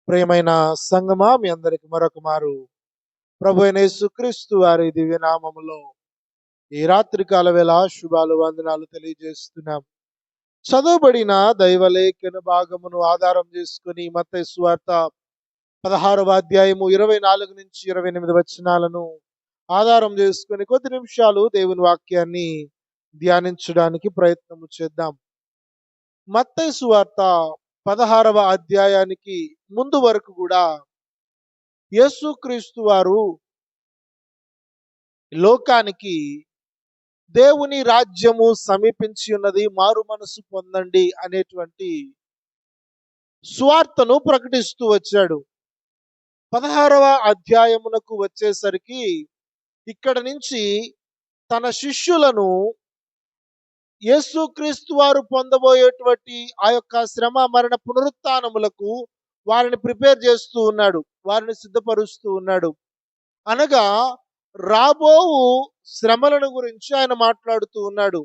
ప్రియమైన సంగమా, మీ అందరికి మరొక మారు ప్రభు అయిన యేసుక్రీస్తు వారి దివ్యనామములో ఈ రాత్రి కాల వేళ శుభాలు వందనాలు తెలియజేస్తున్నాం. చదువుబడిన దైవలేఖన భాగమును ఆధారం చేసుకుని మత్తయి సువార్త 16వ అధ్యాయము 24 నుంచి 28 వచనాలను ఆధారం చేసుకుని కొద్ది నిమిషాలు దేవుని వాక్యాన్ని ధ్యానించడానికి ప్రయత్నం చేద్దాం. మత్తయి సువార్త 16వ అధ్యాయానికి ముందు వరకు కూడా యేసుక్రీస్తు వారు లోకానికి దేవుని రాజ్యము సమీపించి ఉన్నది, మారు మనసు పొందండి అనేటువంటి సువార్తను ప్రకటిస్తూ వచ్చాడు. 16వ అధ్యాయమునకు వచ్చేసరికి ఇక్కడ నుంచి తన శిష్యులను యేసుక్రీస్తు వారు పొందబోయేటువంటి ఆ యొక్క శ్రమ మరణ పునరుత్థానములకు వారిని ప్రిపేర్ చేస్తూ ఉన్నాడు, వారిని సిద్ధపరుస్తూ ఉన్నాడు. అనగా రాబోవు శ్రమలను గురించి ఆయన మాట్లాడుతూ ఉన్నాడు.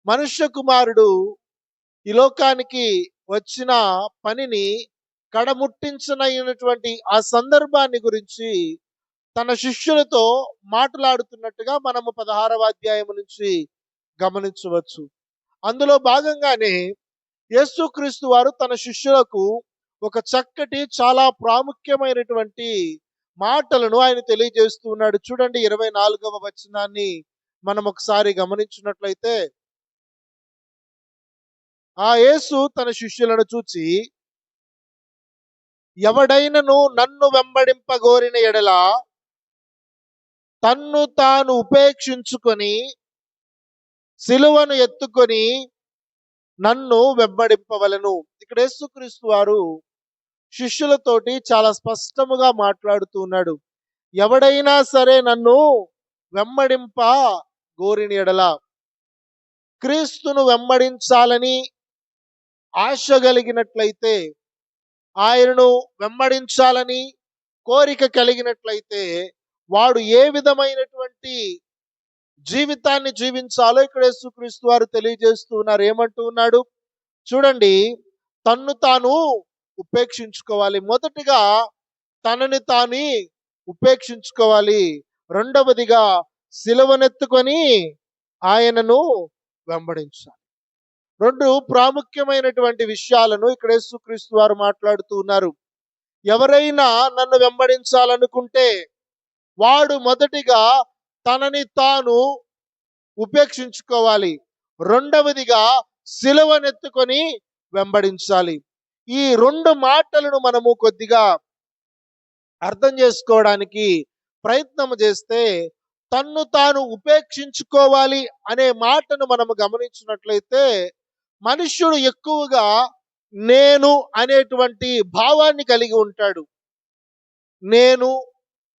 మనుష్య కుమారుడు ఈ లోకానికి వచ్చిన పనిని కడముట్టించనైనటువంటి ఆ సందర్భాన్ని గురించి తన శిష్యులతో మాట్లాడుతున్నట్టుగా మనము 16వ అధ్యాయం నుంచి గమనించవచ్చు. అందులో భాగంగానే యేసుక్రీస్తు వారు తన శిష్యులకు ఒక చక్కటి, చాలా ప్రాముఖ్యమైనటువంటి మాటలను ఆయన తెలియజేస్తూ ఉన్నాడు. చూడండి, 24వ వచనాన్ని మనం ఒకసారి గమనించినట్లయితే, ఆ యేసు తన శిష్యులను చూచి, ఎవడైనను నన్ను వెంబడింపగోరిన ఎడల తన్ను తాను ఉపేక్షించుకొని సిలువను ఎత్తుకొని నన్ను వెంబడింపవలెను. ఇక్కడ యేసుక్రీస్తు వారు శిష్యులతోటి చాలా స్పష్టముగా మాట్లాడుతూ ఉన్నాడు. ఎవడైనా సరే నన్ను వెంబడింప గోరిన ఎడల, క్రీస్తును వెంబడించాలని ఆశ కలిగినట్లయితే, ఆయనను వెంబడించాలని కోరిక కలిగినట్లయితే, వాడు ఏ విధమైనటువంటి జీవితాన్ని జీవించాలో ఇక్కడ యేసుక్రీస్తు వారు తెలియజేస్తూ ఉన్నారు. ఏమంటూ ఉన్నాడు చూడండి, తన్ను తాను ఉపేక్షించుకోవాలి. మొదటిగా తనని తాను ఉపేక్షించుకోవాలి. రెండవదిగా సిలువనెత్తుకొని ఆయనను వెంబడించాలి. రెండు ప్రాముఖ్యమైనటువంటి విషయాలను ఇక్కడ యేసుక్రీస్తు వారు మాట్లాడుతూ ఉన్నారు. ఎవరైనా నన్ను వెంబడించాలనుకుంటే వాడు మొదటిగా తనని తాను ఉపేక్షించుకోవాలి, రెండవదిగా సిలువనెత్తుకొని వెంబడించాలి. ఈ రెండు మాటలను మనము కొద్దిగా అర్థం చేసుకోవడానికి ప్రయత్నం చేస్తే, తన్ను తాను ఉపేక్షించుకోవాలి అనే మాటను మనము గమనించినట్లయితే, మనుష్యుడు ఎక్కువగా నేను అనేటువంటి భావాన్ని కలిగి ఉంటాడు. నేను,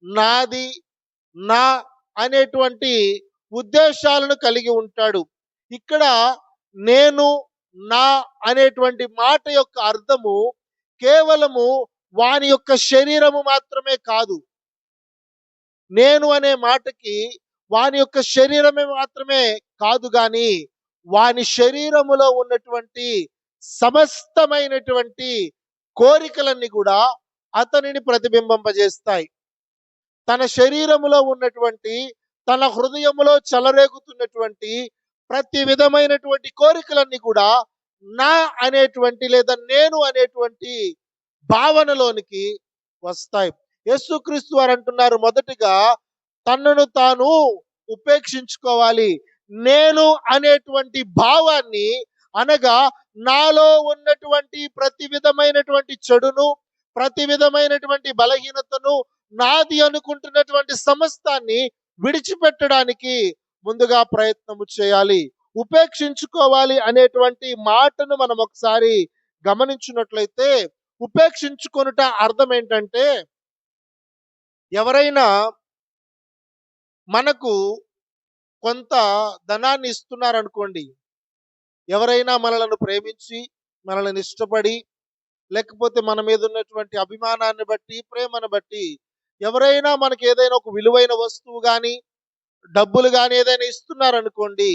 నాది, నా అనేటువంటి ఉద్దేశాలను కలిగి ఉంటాడు. ఇక్కడ నేను, నా అనేటువంటి మాట యొక్క అర్థము కేవలము వాని యొక్క శరీరము మాత్రమే కాదు. నేను అనే మాటకి వాని యొక్క శరీరమే మాత్రమే కాదు, గాని వాని శరీరములో ఉన్నటువంటి సమస్తమైనటువంటి కోరికలన్నీ కూడా అతనిని ప్రతిబింబింపజేస్తాయి. తన శరీరములో ఉన్నటువంటి, తన హృదయములో చెలరేగుతున్నటువంటి ప్రతి విధమైనటువంటి కోరికలన్నీ కూడా నా అనేటువంటి లేదా నేను అనేటువంటి భావనలోనికి వస్తాయి. యేసుక్రీస్తు వారు అంటున్నారు, మొదటిగా తనను తాను ఉపేక్షించుకోవాలి. నేను అనేటువంటి భావాన్ని, అనగా నాలో ఉన్నటువంటి ప్రతి విధమైనటువంటి చెడును, ప్రతి విధమైనటువంటి బలహీనతను, నాది అనుకుంటున్నటువంటి సమస్తాన్ని విడిచిపెట్టడానికి ముందుగా ప్రయత్నము చేయాలి. ఉపేక్షించుకోవాలి అనేటువంటి మాటను మనం ఒకసారి గమనించినట్లయితే, ఉపేక్షించుకొనుట అర్థం ఏంటంటే, ఎవరైనా మనకు కొంత ధనాన్ని ఇస్తున్నారనుకోండి, ఎవరైనా మనలను ప్రేమించి, మనల్ని ఇష్టపడి, లేకపోతే మన మీద ఉన్నటువంటి అభిమానాన్ని బట్టి, ప్రేమను బట్టి ఎవరైనా మనకి ఏదైనా ఒక విలువైన వస్తువు కానీ, డబ్బులు కానీ ఏదైనా ఇస్తున్నారనుకోండి,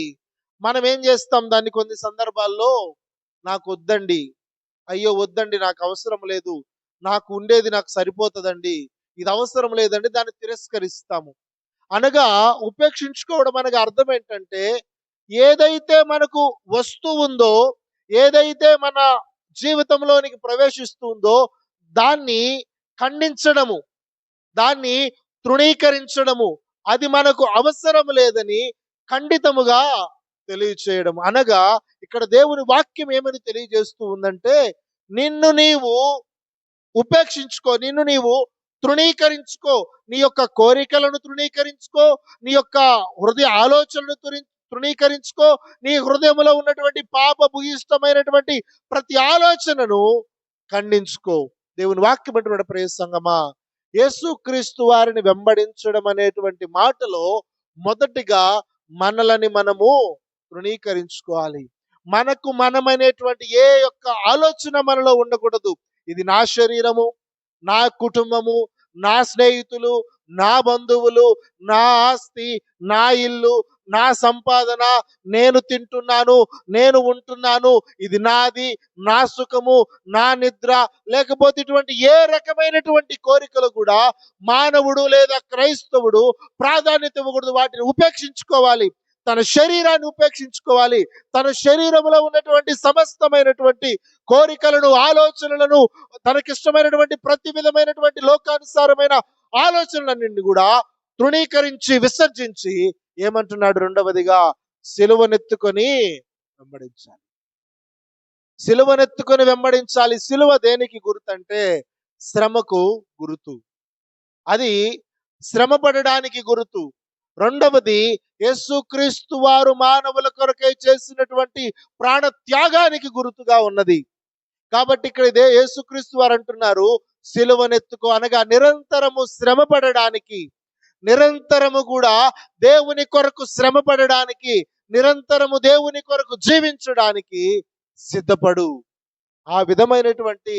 మనం ఏం చేస్తాం? దాన్ని కొన్ని సందర్భాల్లో నాకు వద్దండి, అయ్యో వద్దండి, నాకు అవసరం లేదు, నాకు ఉండేది నాకు సరిపోతుందండి, ఇది అవసరం లేదండి, దాన్ని తిరస్కరిస్తాము. అనగా ఉపేక్షించుకోవడం అనగా అర్థం ఏంటంటే, ఏదైతే మనకు వస్తూ ఉందో, ఏదైతే మన జీవితంలోనికి ప్రవేశిస్తుందో దాన్ని ఖండించడము, దాన్ని తృణీకరించడము, అది మనకు అవసరం లేదని ఖండితముగా తెలియచేయడం. అనగా ఇక్కడ దేవుని వాక్యం ఏమని తెలియజేస్తూ ఉందంటే, నిన్ను నీవు ఉపేక్షించుకో, నిన్ను నీవు తృణీకరించుకో, నీ యొక్క కోరికలను తృణీకరించుకో, నీ యొక్క హృదయ ఆలోచనలు తృణీకరించుకో, నీ హృదయంలో ఉన్నటువంటి పాప భూయిష్టమైనటువంటి ప్రతి ఆలోచనను ఖండించుకో. దేవుని వాక్యం అంటున్నాడు, ప్రియ సంగమా, యేసుక్రీస్తు వారిని వెంబడించడం అనేటువంటి మాటలో మొదటిగా మనలని మనము తృణీకరించుకోవాలి. మనకు మనమనేటువంటి ఏ యొక్క ఆలోచన మనలో ఉండకూడదు. ఇది నా శరీరము, నా కుటుంబము, నా స్నేహితులు, నా బంధువులు, నా ఆస్తి, నా ఇల్లు, నా సంపాదన, నేను తింటున్నాను, నేను ఉంటున్నాను, ఇది నాది, నా సుఖము, నా నిద్ర, లేకపోతే ఇటువంటి ఏ రకమైనటువంటి కోరికలు కూడా మానవుడు లేదా క్రైస్తవుడు ప్రాధాన్యత ఇవ్వకూడదు. వాటిని ఉపేక్షించుకోవాలి. తన శరీరాన్ని ఉపేక్షించుకోవాలి. తన శరీరంలో ఉన్నటువంటి సమస్తమైనటువంటి కోరికలను, ఆలోచనలను, తనకిష్టమైనటువంటి ప్రతి విధమైనటువంటి లోకానుసారమైన ఆలోచనలన్నింటినీ కూడా తృణీకరించి విసర్జించి ఏమంటున్నాడు రెండవదిగా, సిలువనెత్తుకొని వెంబడించాలి. సిలువనెత్తుకొని వెంబడించాలి. సిలువ దేనికి గుర్తంటే శ్రమకు గుర్తు. అది శ్రమ పడడానికి గుర్తు. రెండవది, యేసుక్రీస్తు వారు మానవుల కొరకై చేసినటువంటి ప్రాణ త్యాగానికి గుర్తుగా ఉన్నది. కాబట్టి ఇక్కడ ఇదే యేసుక్రీస్తు వారు అంటున్నారు, సిలువనెత్తుకో, అనగా నిరంతరము శ్రమ పడడానికి, నిరంతరము కూడా దేవుని కొరకు శ్రమ పడడానికి, నిరంతరము దేవుని కొరకు జీవించడానికి సిద్ధపడు. ఆ విధమైనటువంటి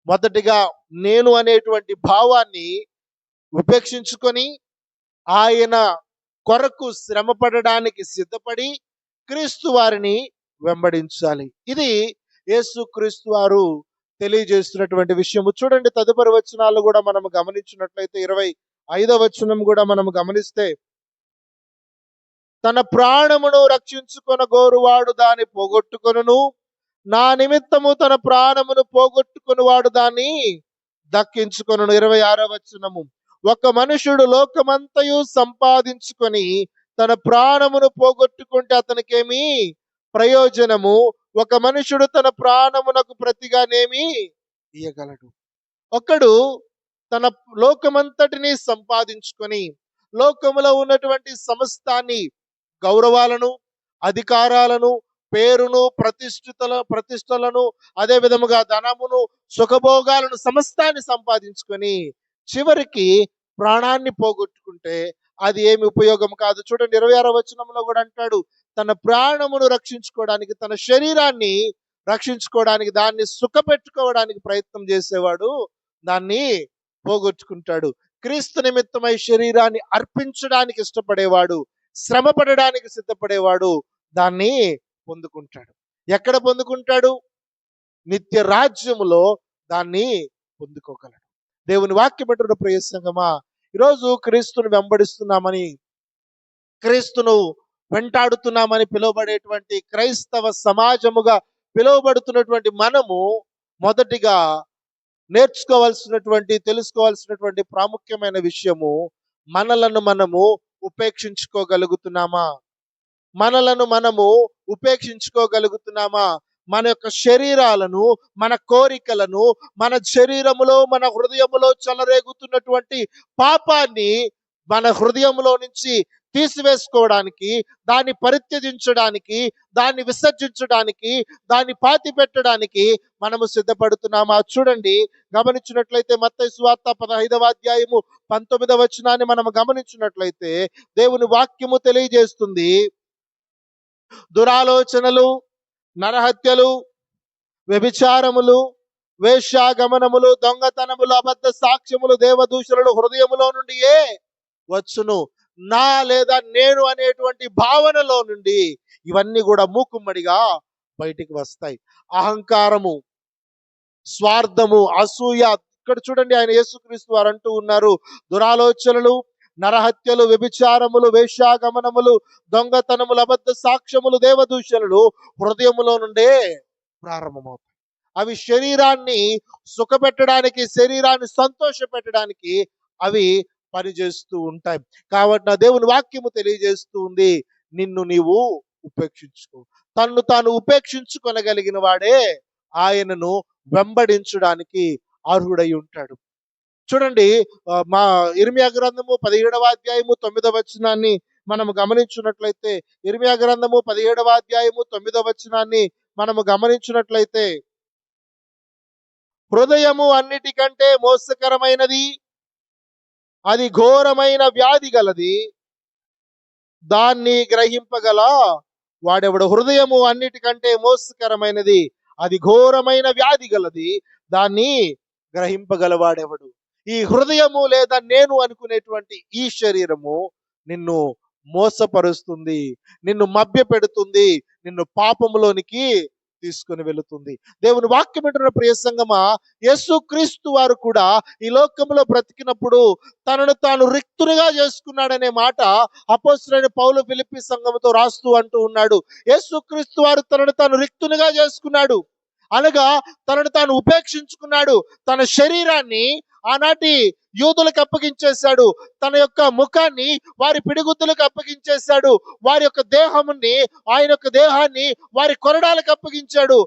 మొదటిగా నేను అనేటువంటి భావాన్ని ఉపేక్షించుకొని ఆయన కొరకు శ్రమ పడడానికి సిద్ధపడి క్రీస్తు వారిని వెంబడించాలి. ఇది యేసుక్రీస్తు వారు తెలియజేస్తున్నటువంటి విషయము. చూడండి, తదుపరి వచనాలు కూడా మనం గమనించినట్లయితే 25వ వచనం కూడా మనం గమనిస్తే, తన ప్రాణమును రక్షించుకొన గోరువాడు దాన్ని పోగొట్టుకొనును, నా నిమిత్తము తన ప్రాణమును పోగొట్టుకునివాడు దాన్ని దక్కించుకొనును. 26వ వచనము, ఒక మనుషుడు లోకమంతయు సంపాదించుకొని తన ప్రాణమును పోగొట్టుకుంటే అతనికేమి ప్రయోజనము? ఒక మనుషుడు తన ప్రాణమునకు ప్రతిగానేమి ఇయ్యగలడు? ఒకడు తన లోకమంతటిని సంపాదించుకొని, లోకములో ఉన్నటువంటి సమస్తాన్ని, గౌరవాలను, అధికారాలను, పేరును, ప్రతిష్టలను, అదే విధముగా ధనమును, సుఖభోగాలను, సమస్తాన్ని సంపాదించుకొని చివరికి ప్రాణాన్ని పోగొట్టుకుంటే అది ఏమి ఉపయోగం కాదు. చూడండి, 26వ వచనంలో కూడా అంటాడు, తన ప్రాణమును రక్షించుకోవడానికి, తన శరీరాన్ని రక్షించుకోవడానికి, దాన్ని సుఖపెట్టుకోవడానికి ప్రయత్నం చేసేవాడు దాన్ని పోగొట్టుకుంటాడు. క్రీస్తు నిమిత్తమై శరీరాన్ని అర్పించడానికి ఇష్టపడేవాడు, శ్రమ పడడానికి సిద్ధపడేవాడు దాన్ని పొందుకుంటాడు. ఎక్కడ పొందుకుంటాడు? నిత్య రాజ్యములో దాన్ని పొందుకోగలడు. దేవుని వాక్యం అంటున్న ప్రియ సంగమా, ఈరోజు క్రీస్తును వెంబడిస్తున్నామని, క్రీస్తును వెంటాడుతున్నామని పిలువబడేటువంటి క్రైస్తవ సమాజముగా పిలువబడుతున్నటువంటి మనము మొదటిగా నేర్చుకోవాల్సినటువంటి, తెలుసుకోవాల్సినటువంటి ప్రాముఖ్యమైన విషయము, మనలను మనము ఉపేక్షించుకోగలుగుతున్నామా? మనలను మనము ఉపేక్షించుకోగలుగుతున్నామా? మన యొక్క శరీరాలను, మన కోరికలను, మన శరీరములో, మన హృదయములో చెలరేగుతున్నటువంటి పాపాన్ని మన హృదయంలో నుంచి తీసివేసుకోవడానికి, దాన్ని పరిత్యజించడానికి, దాన్ని విసర్జించడానికి, దాన్ని పాతి పెట్టడానికి మనము సిద్ధపడుతున్నామా? చూడండి, గమనించినట్లయితే మత్తయి సువార్త 15వ అధ్యాయము 19వ వచనాన్ని మనం గమనించినట్లయితే దేవుని వాక్యము తెలియజేస్తుంది, దురాలోచనలు, నరహత్యలు, వ్యభిచారములు, వేశ్యాగమనములు, దొంగతనములు, అబద్ధ సాక్ష్యములు, దేవదూషణలు హృదయములో నుండియే వచ్చును. నా లేదా నేను అనేటువంటి భావనలో నుండి ఇవన్నీ కూడా మూకుమ్మడిగా బయటికి వస్తాయి. అహంకారము, స్వార్థము, అసూయ. ఇక్కడ చూడండి, ఆయన యేసుక్రీస్తు వారు అంటూ ఉన్నారు, దురాలోచనలు, నరహత్యలు, వ్యభిచారములు, వేశ్యాగమనములు, దొంగతనములు, అబద్ధ సాక్ష్యములు, దేవదూషణలు హృదయములో నుండే ప్రారంభమవుతాయి. అవి శరీరాన్ని సుఖపెట్టడానికి, శరీరాన్ని సంతోష పెట్టడానికి అవి పనిచేస్తూ ఉంటాయి. కాబట్టి నా దేవుని వాక్యము తెలియజేస్తూ ఉంది, నిన్ను నీవు ఉపేక్షించుకో. తన్ను తాను ఉపేక్షించుకొనగలిగిన వాడే ఆయనను వెంబడించడానికి అర్హుడై ఉంటాడు. చూడండి, మా ఇర్మియా గ్రంథము 17వ అధ్యాయము 9వ వచనాన్ని మనము గమనించున్నట్లయితే, ఇర్మియా గ్రంథము 17వ అధ్యాయము 9వ వచనాన్ని మనము గమనించినట్లయితే, హృదయము అన్నిటికంటే మోసకరమైనది, అది ఘోరమైన వ్యాధి గలది, దాన్ని గ్రహింపగల వాడెవడు. హృదయము అన్నిటికంటే మోసకరమైనది, అది ఘోరమైన వ్యాధి గలది, దాన్ని గ్రహింపగలవాడెవడు. ఈ హృదయము లేదా నేను అనుకునేటువంటి ఈ శరీరము నిన్ను మోసపరుస్తుంది, నిన్ను మభ్య పెడుతుంది, నిన్ను పాపములోనికి తీసుకొని వెళుతుంది. దేవుని వాక్యం వింటున్న ప్రియ సంగమా, యేసుక్రీస్తు వారు కూడా ఈ లోకంలో బ్రతికినప్పుడు తనను తాను రిక్తునిగా చేసుకున్నాడనే మాట అపోస్తలుడైన పౌలు ఫిలిప్పీ సంఘముతో రాస్తూ అంటూ ఉన్నాడు. యేసుక్రీస్తు వారు తనను తాను రిక్తునిగా చేసుకున్నాడు అనగా తనను తాను ఉపేక్షించుకున్నాడు. తన శరీరాన్ని ఆనాటి యూదులకు అప్పగించేశాడు. తన యొక్క ముఖాన్ని వారి పిడిగుద్దులకు అప్పగించేశాడు. వారి యొక్క దేహముని, ఆయన యొక్క దేహాన్ని వారి కొరడాలకు అప్పగించాడు.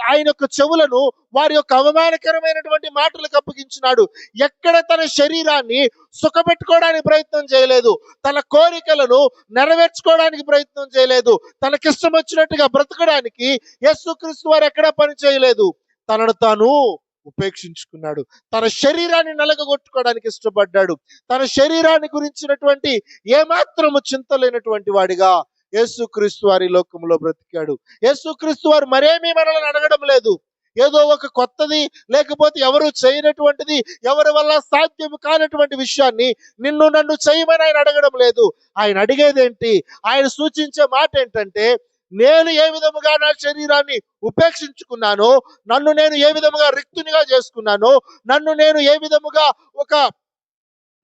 ఆయన యొక్క చెవులను వారి యొక్క అవమానకరమైనటువంటి మాటలకు అప్పగించినాడు. ఎక్కడ తన శరీరాన్ని సుఖపెట్టుకోవడానికి ప్రయత్నం చేయలేదు, తన కోరికలను నెరవేర్చుకోవడానికి ప్రయత్నం చేయలేదు, తనకిష్టం వచ్చినట్టుగా బ్రతకడానికి యేసుక్రీస్తు వారు ఎక్కడా పని చేయలేదు. తనను తాను ఉపేక్షించుకున్నాడు. తన శరీరాన్ని నలగగొట్టుకోవడానికి ఇష్టపడ్డాడు. తన శరీరాన్ని గురించినటువంటి ఏమాత్రము చింత లేనటువంటి వాడిగా యేసుక్రీస్తు వారి లోకంలో బ్రతికాడు. యేసుక్రీస్తు వారు మరేమీ మనల్ని అడగడం లేదు. ఏదో ఒక కొత్తది, లేకపోతే ఎవరు చేయనటువంటిది, ఎవరి వల్ల సాధ్యం కానటువంటి విషయాన్ని నిన్ను నన్ను చేయమని ఆయన అడగడం లేదు. ఆయన అడిగేదేంటి, ఆయన సూచించే మాట ఏంటంటే, నేను ఏ విధముగా నా శరీరాన్ని ఉపేక్షించుకున్నానో, నన్ను నేను ఏ విధముగా రిక్తునిగా చేసుకున్నానో, నన్ను నేను ఏ విధముగా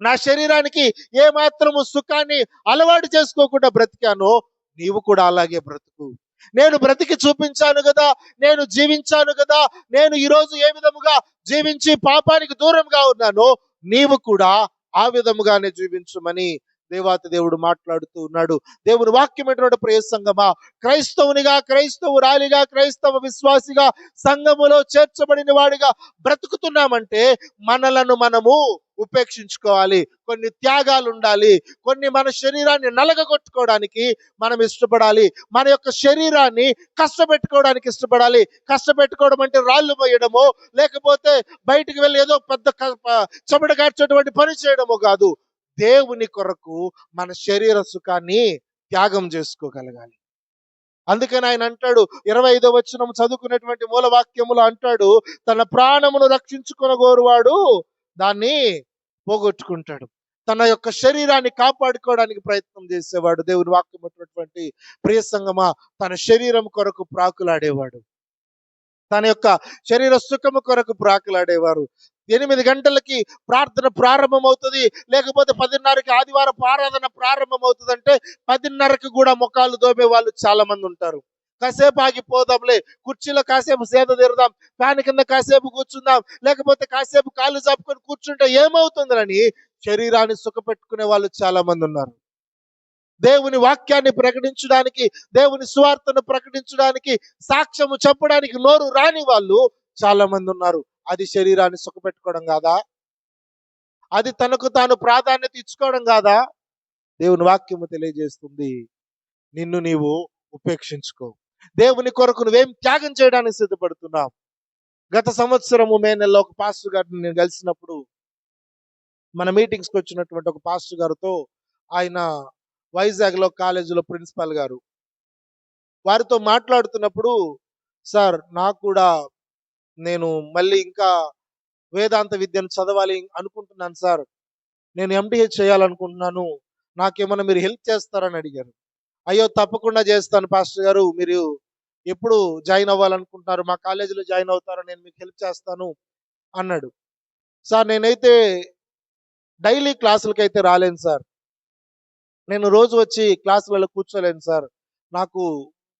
నా శరీరానికి ఏ మాత్రము సుఖాన్ని అలవాటు చేసుకోకుండా బ్రతికానో, నీవు కూడా అలాగే బ్రతుకు. నేను బ్రతికి చూపించాను కదా, నేను జీవించాను కదా, నేను ఈరోజు ఏ విధముగా జీవించి పాపానికి దూరంగా ఉన్నానో, నీవు కూడా ఆ విధముగానే జీవించమని దేవాతి దేవుడు మాట్లాడుతూ ఉన్నాడు. దేవుని వాక్యం ఏంటంటే, ప్రియ సంగమా, క్రైస్తవునిగా, క్రైస్తవురాలిగా, క్రైస్తవ విశ్వాసిగా, సంఘములో చేర్చబడిన వాడిగా బ్రతుకుతున్నామంటే మనలను మనము ఉపేక్షించుకోవాలి. కొన్ని త్యాగాలు ఉండాలి. కొన్ని మన శరీరాన్ని నలగగొట్టుకోవడానికి మనం ఇష్టపడాలి. మన యొక్క శరీరాన్ని కష్టపెట్టుకోవడానికి ఇష్టపడాలి. కష్టపెట్టుకోవడం అంటే రాళ్ళు మోయడమో, లేకపోతే బయటికి వెళ్ళి ఏదో పెద్ద చెమట కార్చేటువంటి పని చేయడమో కాదు. దేవుని కొరకు మన శరీర సుఖాన్ని త్యాగం చేసుకోగలగాలి. అందుకని ఆయన అంటాడు, 25వ వచనం చదువుకునేటువంటి మూల వాక్యములో అంటాడు, తన ప్రాణమును రక్షించుకొనగోరువాడు దాన్ని పోగొట్టుకుంటాడు. తన యొక్క శరీరాన్ని కాపాడుకోవడానికి ప్రయత్నం చేసేవాడు, దేవుని వాక్యం ఉన్నటువంటి ప్రియ సంగమా, తన శరీరం కొరకు ప్రాకులాడేవాడు, తన యొక్క శరీర సుఖము కొరకు ప్రాకులాడేవారు. 8 గంటలకి ప్రార్థన ప్రారంభమవుతుంది, లేకపోతే 10:30కి ఆదివారపు ఆరాధన ప్రారంభమవుతుంది అంటే 10:30కి కూడా ముఖాలు దోమే వాళ్ళు చాలా మంది ఉంటారు. కాసేపు ఆగిపోదాంలే, కుర్చీలో కాసేపు సేద తీరుదాం, ఫ్యాన్ కింద కాసేపు కూర్చుందాం, లేకపోతే కాసేపు కాళ్ళు చాపుకొని కూర్చుంటే ఏమవుతుందని శరీరాన్ని సుఖపెట్టుకునే వాళ్ళు చాలా మంది ఉన్నారు. దేవుని వాక్యాన్ని ప్రకటించడానికి, దేవుని సువార్తను ప్రకటించడానికి, సాక్ష్యము చెప్పడానికి నోరు రాని వాళ్ళు చాలా మంది ఉన్నారు. అది శరీరాన్ని సుఖపెట్టుకోవడం కాదా? అది తనకు తాను ప్రాధాన్యత ఇచ్చుకోవడం కాదా? దేవుని వాక్యము తెలియజేస్తుంది, నిన్ను నీవు ఉపేక్షించుకో. దేవుని కొరకు నువ్వేం త్యాగం చేయడానికి సిద్ధపడుతున్నావు? గత సంవత్సరము మే నెలలో ఒక పాస్టర్ గారిని నేను కలిసినప్పుడు, మన మీటింగ్స్కి వచ్చినటువంటి ఒక పాస్టర్ గారితో, ఆయన వైజాగ్లో కాలేజీలో ప్రిన్సిపాల్ గారు, వారితో మాట్లాడుతున్నప్పుడు, సార్ నాకు కూడా, నేను మళ్ళీ ఇంకా వేదాంత విద్యను చదవాలి అనుకుంటున్నాను సార్, నేను ఎండిహెచ్ చేయాలనుకుంటున్నాను, నాకేమన్నా మీరు హెల్ప్ చేస్తారని అడిగారు. అయ్యో తప్పకుండా చేస్తాను పాస్టర్ గారు, మీరు ఎప్పుడు జాయిన్ అవ్వాలనుకుంటున్నారు? మా కాలేజీలో జాయిన్ అవుతారా? నేను మీకు హెల్ప్ చేస్తాను అన్నాడు. సార్ నేనైతే డైలీ క్లాసులకైతే రాలేను సార్. నేను రోజు వచ్చి క్లాసులలో కూర్చోలేను సార్. నాకు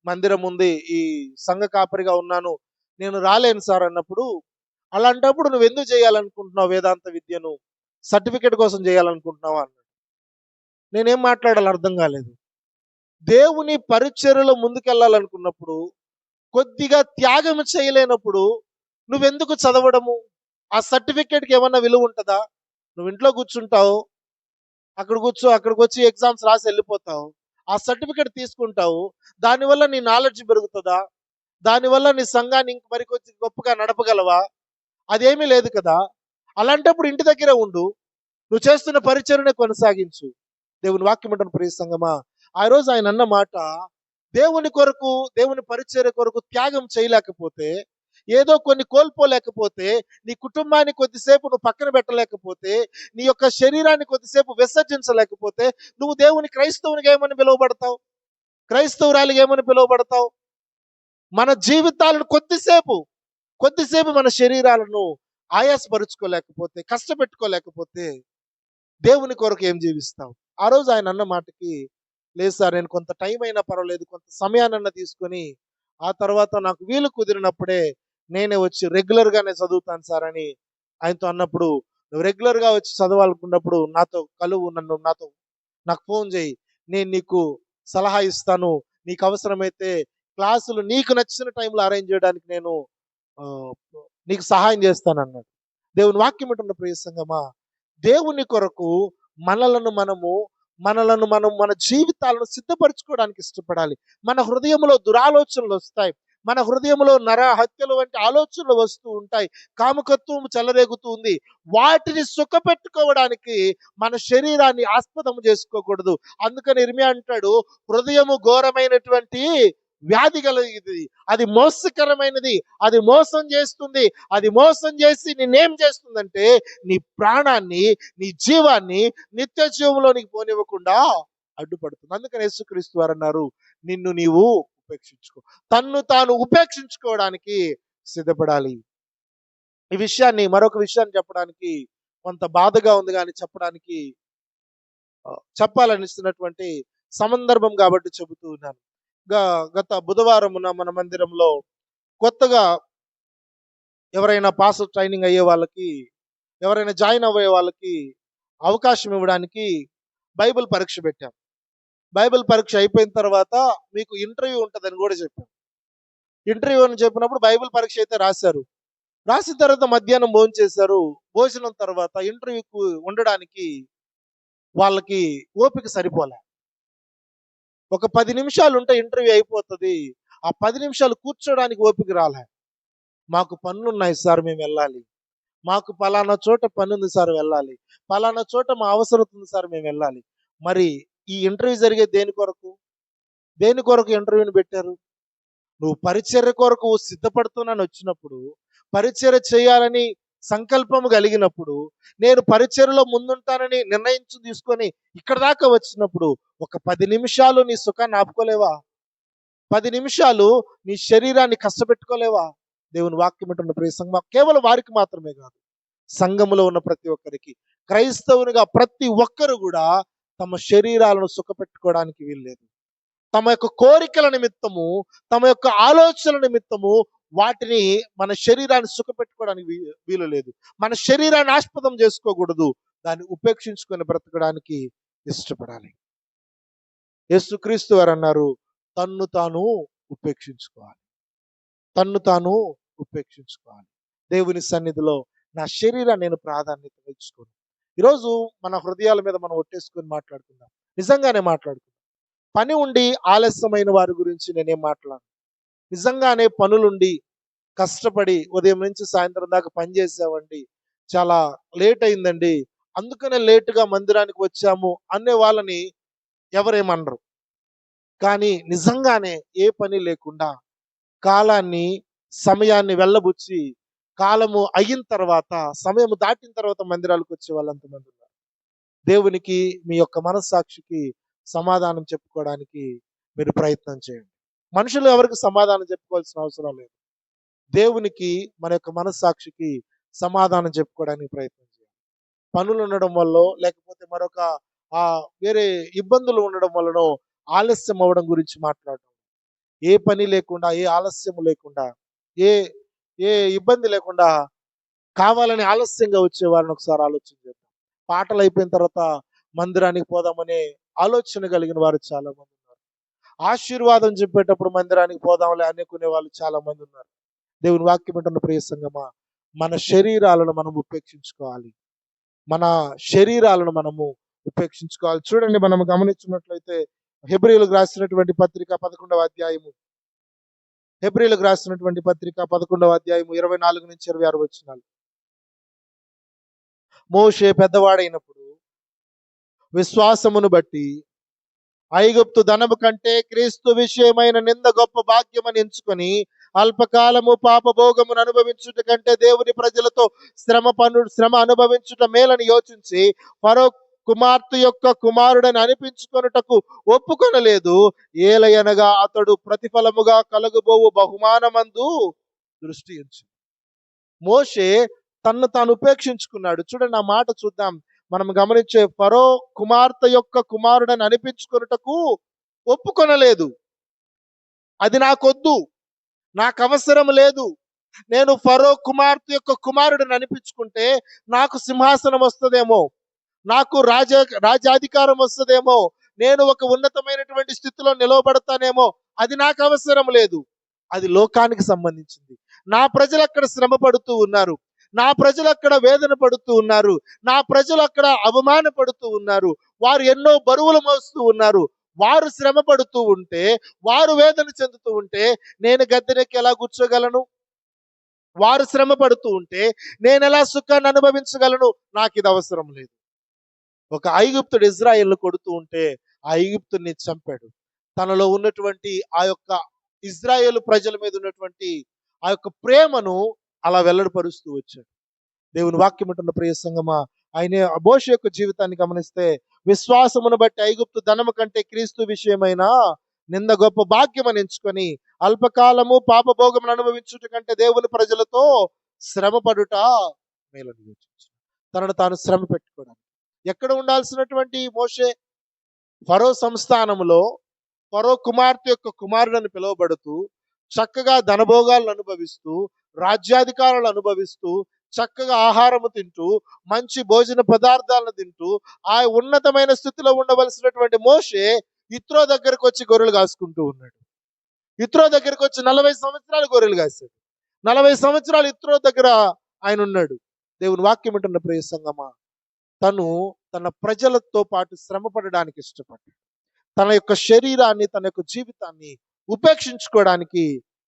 మందిరం ఉంది. ఈ సంఘ కాపరిగా ఉన్నాను. నేను రాలేను సార్ అన్నప్పుడు, అలాంటప్పుడు నువ్వెందుకు చేయాలనుకుంటున్నావు వేదాంత విద్యను? సర్టిఫికేట్ కోసం చేయాలనుకుంటున్నావా అన్నాడు. నేనేం మాట్లాడాలో అర్థం కాలేదు. దేవుని పరిచర్యలో ముందుకెళ్ళాలనుకున్నప్పుడు, కొద్దిగా త్యాగం చేయలేనప్పుడు నువ్వెందుకు చదవడము? ఆ సర్టిఫికేట్‌కి ఏమన్నా విలువ ఉంటదా? నువ్వు ఇంట్లో కూర్చుంటావు. అక్కడ కూర్చో, అక్కడికొచ్చి ఎగ్జామ్స్ రాసి ఎళ్ళిపోతావు. ఆ సర్టిఫికేట్ తీసుకుంటావు. దానివల్ల నీ నాలెడ్జ్ పెరుగుతదా? దానివల్ల నీ సంఘాన్ని ఇంక మరి కొంచెం గొప్పగా నడపగలవా? అదేమీ లేదు కదా! అలాంటప్పుడు ఇంటి దగ్గరే ఉండు. నువ్వు చేస్తున్న పరిచర్యనే కొనసాగించు. దేవుని వాక్యం వింటున్న ప్రియ సంగమా, ఆ రోజు ఆయన అన్న మాట, దేవుని కొరకు, దేవుని పరిచర్య కొరకు త్యాగం చేయలేకపోతే, ఏదో కొన్ని కోల్పోలేకపోతే, నీ కుటుంబాన్ని కొద్దిసేపు నువ్వు పక్కన పెట్టలేకపోతే, నీ యొక్క శరీరాన్ని కొద్దిసేపు విసర్జించలేకపోతే, నువ్వు దేవుని క్రైస్తవునిగా ఏమని పిలువబడతావు? క్రైస్తవురాలిగా ఏమని పిలువబడతావు? మన జీవితాలను కొద్దిసేపు మన శరీరాలను ఆయాసపరుచుకోలేకపోతే, కష్టపెట్టుకోలేకపోతే, దేవుని కొరకు ఏం జీవిస్తావు? ఆ రోజు ఆయన అన్న మాటకి, లేదు సార్ నేను కొంత టైం అయినా పర్వాలేదు, కొంత సమయాన్నన్నా తీసుకొని, ఆ తర్వాత నాకు వీలు కుదిరినప్పుడే నేనే వచ్చి రెగ్యులర్‌గానే చదువుతాను సార్ అని ఆయనతో అన్నప్పుడు, నువ్వు రెగ్యులర్‌గా వచ్చి చదవాలనుకున్నప్పుడు నాతో కలువు, నాకు ఫోన్ చేయి. నేను నీకు సలహా ఇస్తాను. నీకు అవసరమైతే క్లాసులు నీకు నచ్చిన టైంలో అరేంజ్ చేయడానికి నేను ఆహ్, నీకు సహాయం చేస్తానన్నాడు. దేవుని వాక్యం వింటున్న ప్రియ సంగమా, దేవుని కొరకు మనలను మనము మన జీవితాలను సిద్ధపరచుకోవడానికి ఇష్టపడాలి. మన హృదయంలో దురాలోచనలు వస్తాయి. మన హృదయంలో నరహత్యలు వంటి ఆలోచనలు వస్తూ ఉంటాయి. కాముకత్వం చెలరేగుతూ ఉంది. వాటిని సుఖపెట్టుకోవడానికి మన శరీరాన్ని ఆస్పదము చేసుకోకూడదు. అందుకని ఇర్మియా అంటాడు, హృదయము ఘోరమైనటువంటి వ్యాధి కలిగినది. అది మోసకరమైనది. అది మోసం చేస్తుంది. అది మోసం చేసి నిన్నేం చేస్తుందంటే, నీ ప్రాణాన్ని, నీ జీవాన్ని నిత్య జీవంలోనికి పోనివ్వకుండా అడ్డుపడుతుంది. అందుకని యేసుక్రీస్తు వారు అన్నారు, నిన్ను నీవు ఉపేక్షించుకో. తన్ను తాను ఉపేక్షించుకోవడానికి సిద్ధపడాలి. ఈ విషయాన్ని, మరొక విషయాన్ని చెప్పడానికి కొంత బాధగా ఉంది గాని చెప్పడానికి చెప్పాలనిస్తున్నటువంటి సందర్భం కాబట్టి చెబుతూ ఉన్నాను. గత బుధవారమున మన మందిరంలో కొత్తగా ఎవరైనా పాస్టర్ ట్రైనింగ్ అయ్యే వాళ్ళకి, ఎవరైనా జాయిన్ అవ్వే వాళ్ళకి అవకాశం ఇవ్వడానికి బైబిల్ పరీక్ష పెట్టాం. బైబిల్ పరీక్ష అయిపోయిన తర్వాత మీకు ఇంటర్వ్యూ ఉంటదని గూడా చెప్పాం. ఇంటర్వ్యూ అని చెప్పినప్పుడు బైబిల్ పరీక్ష అయితే రాశారు. రాసిన తర్వాత మధ్యాహ్నం భోంచేశారు. భోజనం తర్వాత ఇంటర్వ్యూకు ఉండడానికి వాళ్ళకి ఓపిక సరిపోలే. ఒక 10 నిమిషాలుంటే ఇంటర్వ్యూ అయిపోతది. ఆ 10 నిమిషాలు కూర్చోడానికి ఓపిక రాలే. మాకు పనులున్నాయి సార్ మేమెళ్ళాలి. మాకు పలానా చోట పనుంది సార్ వెళ్ళాలి. పలానా చోట మా అవసరత ఉంది సార్ మేమెళ్ళాలి. మరి ఈ ఇంటర్వ్యూ జరిగేది దేని కొరకు? దేని కొరకు ఇంటర్వ్యూని పెట్టారు? నువ్వు పరిచర్య కొరకు సిద్ధపడుతున్నానొచ్చినప్పుడు, పరిచర్య చేయాలని సంకల్పము కలిగినప్పుడు, నేను పరిచర్యలో ముందుంటానని నిర్ణయించి తీసుకొని ఇక్కడి దాకా వచ్చినప్పుడు, ఒక 10 నిమిషాలు నీ సుఖాన్ని ఆపుకోలేవా? 10 నిమిషాలు నీ శరీరాన్ని కష్టపెట్టుకోలేవా? దేవుని వాక్యం వింటున్న ప్రియ సంగమా, కేవలం వారికి మాత్రమే కాదు, సంఘములో ఉన్న ప్రతి ఒక్కరికి, క్రైస్తవునిగా ప్రతి ఒక్కరు కూడా తమ శరీరాలను సుఖపెట్టుకోవడానికి వీల్లేదు. తమ యొక్క కోరికల నిమిత్తము, తమ యొక్క ఆలోచనల నిమిత్తము వాటిని, మన శరీరాన్ని సుఖపెట్టుకోవడానికి వీలు లేదు. మన శరీరాన్ని ఆస్పదం చేసుకోకూడదు. దాన్ని ఉపేక్షించుకొని బ్రతకడానికి ఇష్టపడాలి. యేసుక్రీస్తు వారు అన్నారు, తన్ను తాను ఉపేక్షించుకోవాలి. తన్ను తాను ఉపేక్షించుకోవాలి. దేవుని సన్నిధిలో నా శరీరాన్ని నేను ప్రాధాన్యత ఇచ్చుకోను. ఈరోజు మన హృదయాల మీద మనం ఒట్టేసుకొని మాట్లాడుకుందాం. నిజంగానే మాట్లాడుకుందాం. పని ఉండి ఆలస్యమైన వారి గురించి నేనేం మాట్లాడను. నిజంగానే పనులుండి కష్టపడి ఉదయం నుంచి సాయంత్రం దాకా పని చేసామండి, చాలా లేట్ అయిందండి, అందుకనే లేటుగా మందిరానికి వచ్చాము అనే వాళ్ళని ఎవరేమనరు. కానీ నిజంగానే ఏ పని లేకుండా కాలాన్ని, సమయాన్ని వెళ్ళబుచ్చి, కాలము అయిన తర్వాత, సమయం దాటిన తర్వాత మందిరాలకు వచ్చే వాళ్ళు ఎంతమంది ఉన్నారు? దేవునికి, మీ యొక్క మనస్సాక్షికి సమాధానం చెప్పుకోవడానికి మీరు ప్రయత్నం చేయండి. మనుషులు ఎవరికి సమాధానం చెప్పుకోవాల్సిన అవసరం లేదు. దేవునికి మన యొక్క మనస్సాక్షికి సమాధానం చెప్పుకోవడానికి ప్రయత్నం చేయాలి. పనులు ఉండడం వల్లో లేకపోతే మరొక వేరే ఇబ్బందులు ఉండడం వల్లనో ఆలస్యం అవ్వడం గురించి మాట్లాడడం. ఏ పని లేకుండా, ఏ ఆలస్యం లేకుండా, ఏ ఏ ఇబ్బంది లేకుండా కావాలని ఆలస్యంగా వచ్చే వారిని ఒకసారి ఆలోచన చేద్దాం. పాటలు అయిపోయిన తర్వాత మందిరానికి పోదామనే ఆలోచన కలిగిన వారు చాలా మంది ఉన్నారు. ఆశీర్వాదం చెప్పేటప్పుడు మందిరానికి పోదాంలే అనుకునే వాళ్ళు చాలా మంది ఉన్నారు. దేవుని వాక్యం వింటున్న ప్రియ సంగమా, మన శరీరాలను మనం ఉపేక్షించుకోవాలి. మన శరీరాలను మనము ఉపేక్షించుకోవాలి. చూడండి, మనం గమనించినట్లయితే హెబ్రీయులకు రాసినటువంటి పత్రిక 11వ అధ్యాయము, హెబ్రీయులకు రాసినటువంటి పత్రిక 11వ అధ్యాయము 24 నుంచి 26 వచనాలు. మోషే పెద్దవాడైనప్పుడు విశ్వాసమును బట్టి ఐగుప్తు ధనము కంటే క్రీస్తు విషయమైన నింద గొప్ప భాగ్యమని ఎంచుకొని అల్పకాలము పాపభోగమును అనుభవించుట కంటే దేవుని ప్రజలతో శ్రమ అనుభవించుట మేలని యోచించి ఫరో కుమార్తె యొక్క కుమారుడని అనిపించుకొనుటకు ఒప్పుకొనలేదు. ఏలయనగా అతడు ప్రతిఫలముగా కలుగబోవు బహుమానమందు దృష్టి ఉంచు. మోషే తన్ను తాను ఉపేక్షించుకున్నాడు. చూడండి, ఆ మాట చూద్దాం. మనం గమనించే ఫరో కుమార్తె యొక్క కుమారుడని అనిపించుకొనుటకు ఒప్పుకొనలేదు. అది నాకొద్దు, నాకు అవసరం లేదు. నేను ఫరో కుమార్తె యొక్క కుమారుడిని అనిపించుకుంటే నాకు సింహాసనం వస్తుందేమో, నాకు రాజ్యాధికారం వస్తుందేమో, నేను ఒక ఉన్నతమైనటువంటి స్థితిలో నిలవబడతానేమో, అది నాకు అవసరం లేదు. అది లోకానికి సంబంధించింది. నా ప్రజలు అక్కడ శ్రమ పడుతూ ఉన్నారు, నా ప్రజలు అక్కడ వేదన పడుతూ ఉన్నారు, నా ప్రజలు అక్కడ అవమానపడుతూ ఉన్నారు, వారు ఎన్నో బరువులు మోస్తూ ఉన్నారు. వారు శ్రమ పడుతూ ఉంటే, వారు వేదన చెందుతూ ఉంటే నేను గద్దెనెక్కి ఎలా కూర్చోగలను? వారు శ్రమ పడుతూ ఉంటే నేను ఎలా సుఖాన్ని అనుభవించగలను? నాకు ఇది అవసరం లేదు. ఒక ఐగుప్తుడు ఇజ్రాయేల్ను కొడుతూ ఉంటే ఆ ఐగుప్తుని చంపాడు. తనలో ఉన్నటువంటి ఆ యొక్క ఇజ్రాయేలు ప్రజల మీద ఉన్నటువంటి ఆ యొక్క ప్రేమను అలా వెల్లడిపరుస్తూ వచ్చాడు. దేవుని వాక్యం ఉంటున్న ప్రియ సంగమా, ఆయన మోషే యొక్క జీవితాన్ని గమనిస్తే విశ్వాసమును బట్టి ఐగుప్తు ధనము కంటే క్రీస్తు విషయమైన నింద గొప్ప భాగ్యమని ఎంచుకొని అల్పకాలము పాపభోగమును అనుభవించుట కంటే దేవుని ప్రజలతో శ్రమ పడుట మేలని యోచించు. తనను తాను శ్రమ పెట్టుకోవడానికి ఎక్కడ ఉండాల్సినటువంటి మోషే ఫరో సంస్థానములో ఫరో కుమార్తె యొక్క కుమారుడని పిలువబడుతూ చక్కగా ధనభోగాలను అనుభవిస్తూ రాజ్యాధికారాలు అనుభవిస్తూ చక్కగా ఆహారము తింటూ మంచి భోజన పదార్థాలను తింటూ ఆ ఉన్నతమైన స్థితిలో ఉండవలసినటువంటి మోషే ఇత్రో దగ్గరకు వచ్చి గొర్రెలు కాసుకుంటూ ఉన్నాడు. ఇత్రో దగ్గరకు వచ్చి 40 సంవత్సరాలు గొర్రెలు కాశాడు. 40 సంవత్సరాలు ఇత్రో దగ్గర ఆయన ఉన్నాడు. దేవుని వాక్యం ఉంటున్న ప్రియ సంగమా, తను తన ప్రజలతో పాటు శ్రమ పడడానికి ఇష్టపడ్డాడు. తన యొక్క శరీరాన్ని, తన యొక్క జీవితాన్ని ఉపేక్షించుకోవడానికి